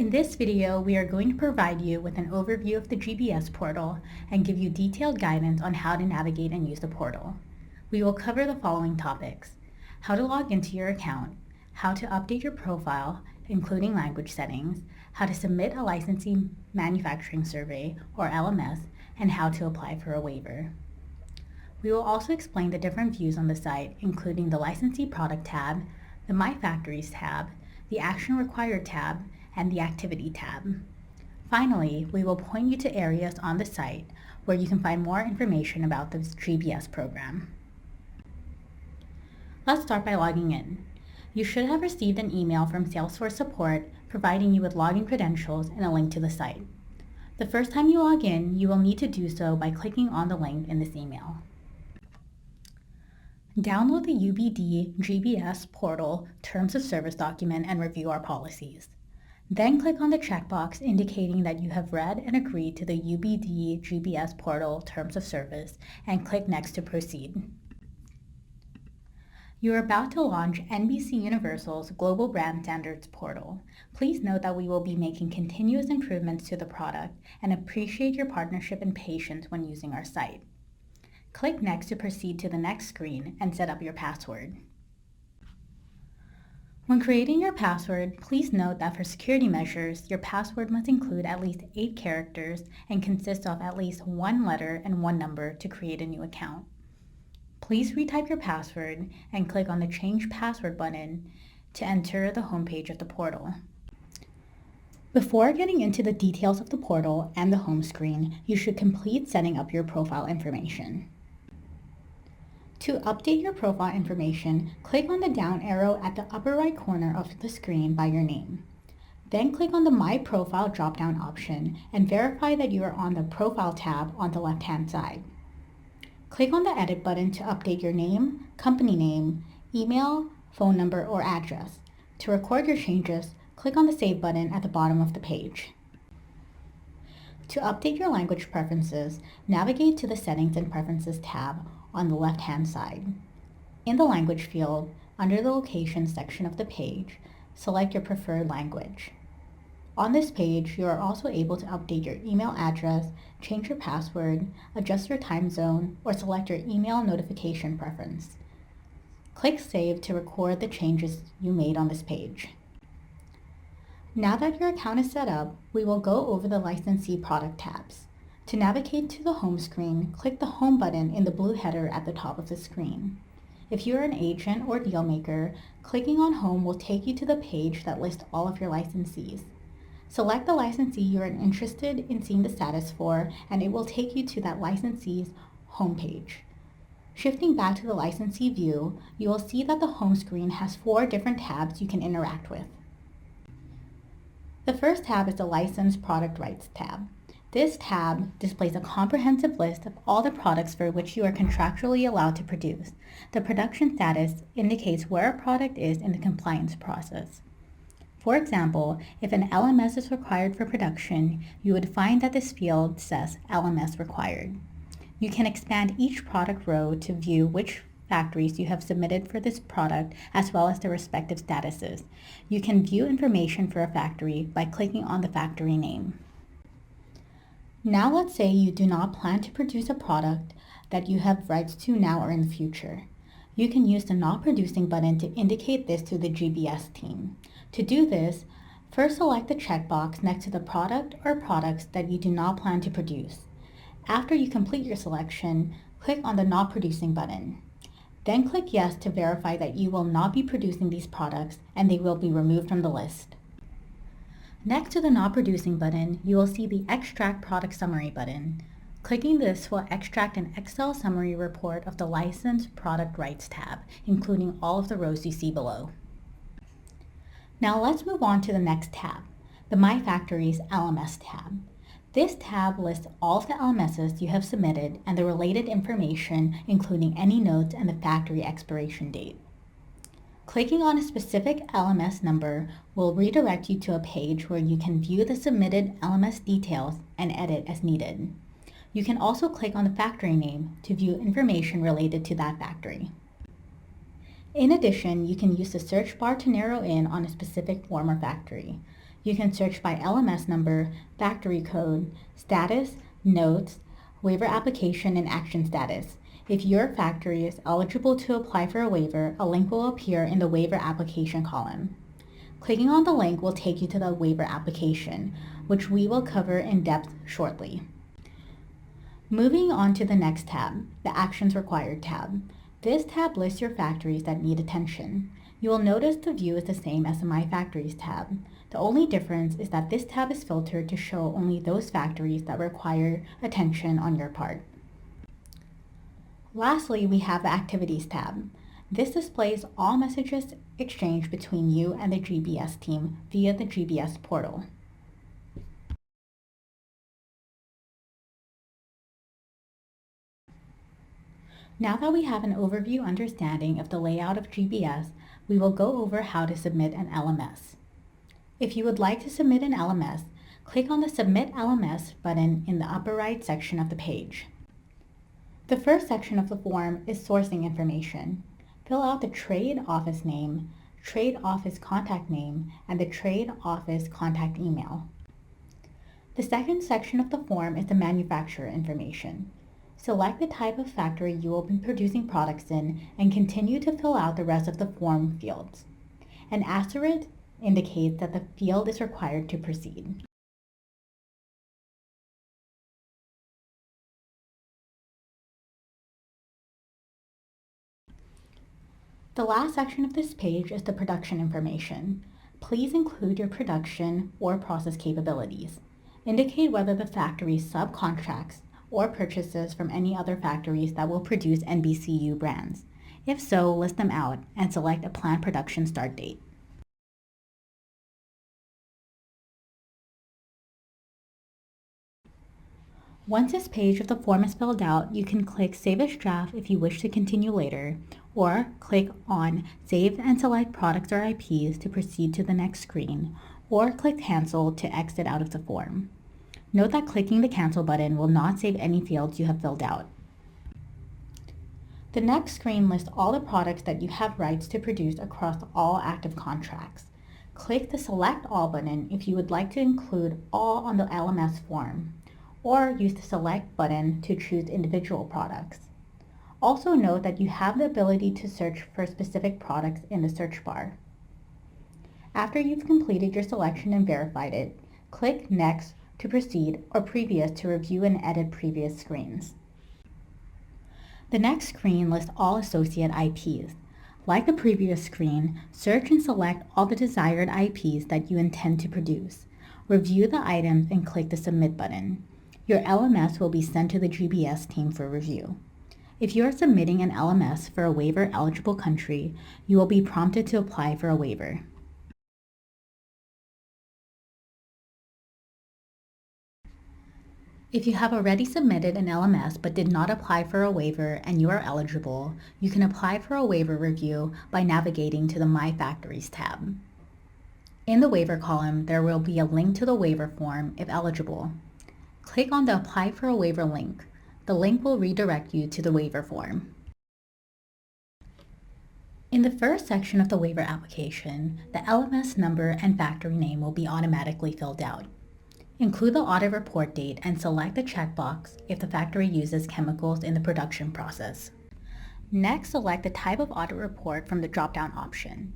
In this video, we are going to provide you with an overview of the GBS portal and give you detailed guidance on how to navigate and use the portal. We will cover the following topics: how to log into your account, how to update your profile, including language settings, how to submit a licensee manufacturing survey, or LMS, and how to apply for a waiver. We will also explain the different views on the site, including the Licensee Product tab, the My Factories tab, the Action Required tab, and the Activity tab. Finally, we will point you to areas on the site where you can find more information about the GBS program. Let's start by logging in. You should have received an email from Salesforce support providing you with login credentials and a link to the site. The first time you log in, you will need to do so by clicking on the link in this email. Download the UBD GBS portal Terms of Service document and review our policies. Then click on the checkbox indicating that you have read and agreed to the UBD GBS portal Terms of Service and click Next to proceed. You are about to launch NBC Universal's Global Brand Standards portal. Please note that we will be making continuous improvements to the product and appreciate your partnership and patience when using our site. Click Next to proceed to the next screen and set up your password. When creating your password, please note that for security measures, your password must include at least 8 characters and consist of at least 1 letter and 1 number to create a new account. Please retype your password and click on the Change Password button to enter the homepage of the portal. Before getting into the details of the portal and the home screen, you should complete setting up your profile information. To update your profile information, click on the down arrow at the upper right corner of the screen by your name. Then click on the My Profile drop-down option and verify that you are on the Profile tab on the left-hand side. Click on the Edit button to update your name, company name, email, phone number, or address. To record your changes, click on the Save button at the bottom of the page. To update your language preferences, navigate to the Settings and Preferences tab on the left-hand side. In the Language field, under the Location section of the page, select your preferred language. On this page, you are also able to update your email address, change your password, adjust your time zone, or select your email notification preference. Click Save to record the changes you made on this page. Now that your account is set up, we will go over the Licensee Product tabs. To navigate to the home screen, click the Home button in the blue header at the top of the screen. If you are an agent or deal maker, clicking on Home will take you to the page that lists all of your licensees. Select the licensee you are interested in seeing the status for, and it will take you to that licensee's homepage. Shifting back to the licensee view, you will see that the home screen has 4 different tabs you can interact with. The first tab is the License Product Rights tab. This tab displays a comprehensive list of all the products for which you are contractually allowed to produce. The production status indicates where a product is in the compliance process. For example, if an LMS is required for production, you would find that this field says LMS required. You can expand each product row to view which factories you have submitted for this product as well as their respective statuses. You can view information for a factory by clicking on the factory name. Now let's say you do not plan to produce a product that you have rights to now or in the future. You can use the Not Producing button to indicate this to the GBS team. To do this, first select the checkbox next to the product or products that you do not plan to produce. After you complete your selection, click on the Not Producing button. Then click Yes to verify that you will not be producing these products and they will be removed from the list. Next to the Not Producing button, you will see the Extract Product Summary button. Clicking this will extract an Excel summary report of the License Product Rights tab, including all of the rows you see below. Now let's move on to the next tab, the My Factories LMS tab. This tab lists all of the LMSs you have submitted and the related information, including any notes and the factory expiration date. Clicking on a specific LMS number will redirect you to a page where you can view the submitted LMS details and edit as needed. You can also click on the factory name to view information related to that factory. In addition, you can use the search bar to narrow in on a specific form or factory. You can search by LMS number, factory code, status, notes, waiver application, and action status. If your factory is eligible to apply for a waiver, a link will appear in the waiver application column. Clicking on the link will take you to the waiver application, which we will cover in depth shortly. Moving on to the next tab, the Actions Required tab. This tab lists your factories that need attention. You will notice the view is the same as the My Factories tab. The only difference is that this tab is filtered to show only those factories that require attention on your part. Lastly, we have the Activities tab. This displays all messages exchanged between you and the GBS team via the GBS portal. Now that we have an overview understanding of the layout of GBS, we will go over how to submit an LMS. If you would like to submit an LMS, click on the Submit LMS button in the upper right section of the page. The first section of the form is sourcing information. Fill out the trade office name, trade office contact name, and the trade office contact email. The second section of the form is the manufacturer information. Select the type of factory you will be producing products in and continue to fill out the rest of the form fields. An asterisk indicates that the field is required to proceed. The last section of this page is the production information. Please include your production or process capabilities. Indicate whether the factory subcontracts or purchases from any other factories that will produce NBCU brands. If so, list them out and select a planned production start date. Once this page of the form is filled out, you can click Save as Draft if you wish to continue later, or click on Save and select products or IPs to proceed to the next screen, or click Cancel to exit out of the form. Note that clicking the Cancel button will not save any fields you have filled out. The next screen lists all the products that you have rights to produce across all active contracts. Click the Select All button if you would like to include all on the LMS form, or use the Select button to choose individual products. Also note that you have the ability to search for specific products in the search bar. After you've completed your selection and verified it, click Next to proceed or Previous to review and edit previous screens. The next screen lists all associate IPs. Like the previous screen, search and select all the desired IPs that you intend to produce. Review the items and click the Submit button. Your LMS will be sent to the GBS team for review. If you are submitting an LMS for a waiver-eligible country, you will be prompted to apply for a waiver. If you have already submitted an LMS but did not apply for a waiver and you are eligible, you can apply for a waiver review by navigating to the My Factories tab. In the waiver column, there will be a link to the waiver form if eligible. Click on the Apply for a Waiver link. The link will redirect you to the waiver form. In the first section of the waiver application, the LMS number and factory name will be automatically filled out. Include the audit report date and select the checkbox if the factory uses chemicals in the production process. Next, select the type of audit report from the drop-down option.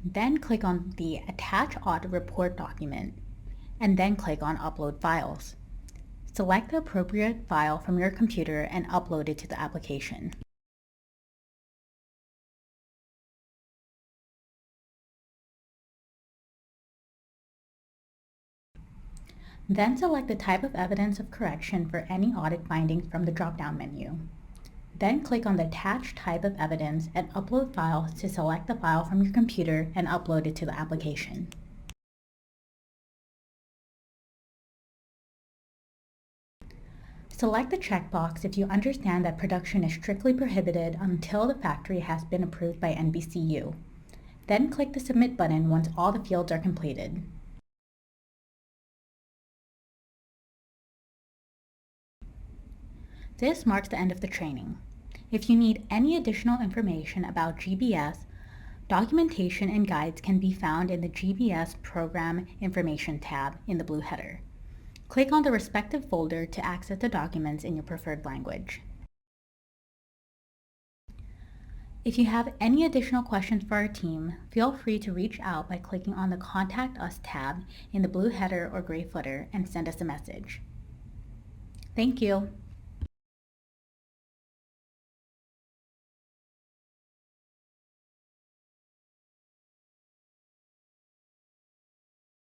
Then click on the Attach Audit Report document, and then click on Upload Files. Select the appropriate file from your computer and upload it to the application. Then select the type of evidence of correction for any audit findings from the drop-down menu. Then click on the Attach Type of Evidence and Upload File to select the file from your computer and upload it to the application. Select the checkbox if you understand that production is strictly prohibited until the factory has been approved by NBCU. Then click the Submit button once all the fields are completed. This marks the end of the training. If you need any additional information about GBS, Documentation and guides can be found in the GBS Program Information tab in the blue header. Click on the respective folder to access the documents in your preferred language. If you have any additional questions for our team, feel free to reach out by clicking on the Contact Us tab in the blue header or gray footer and send us a message. Thank you.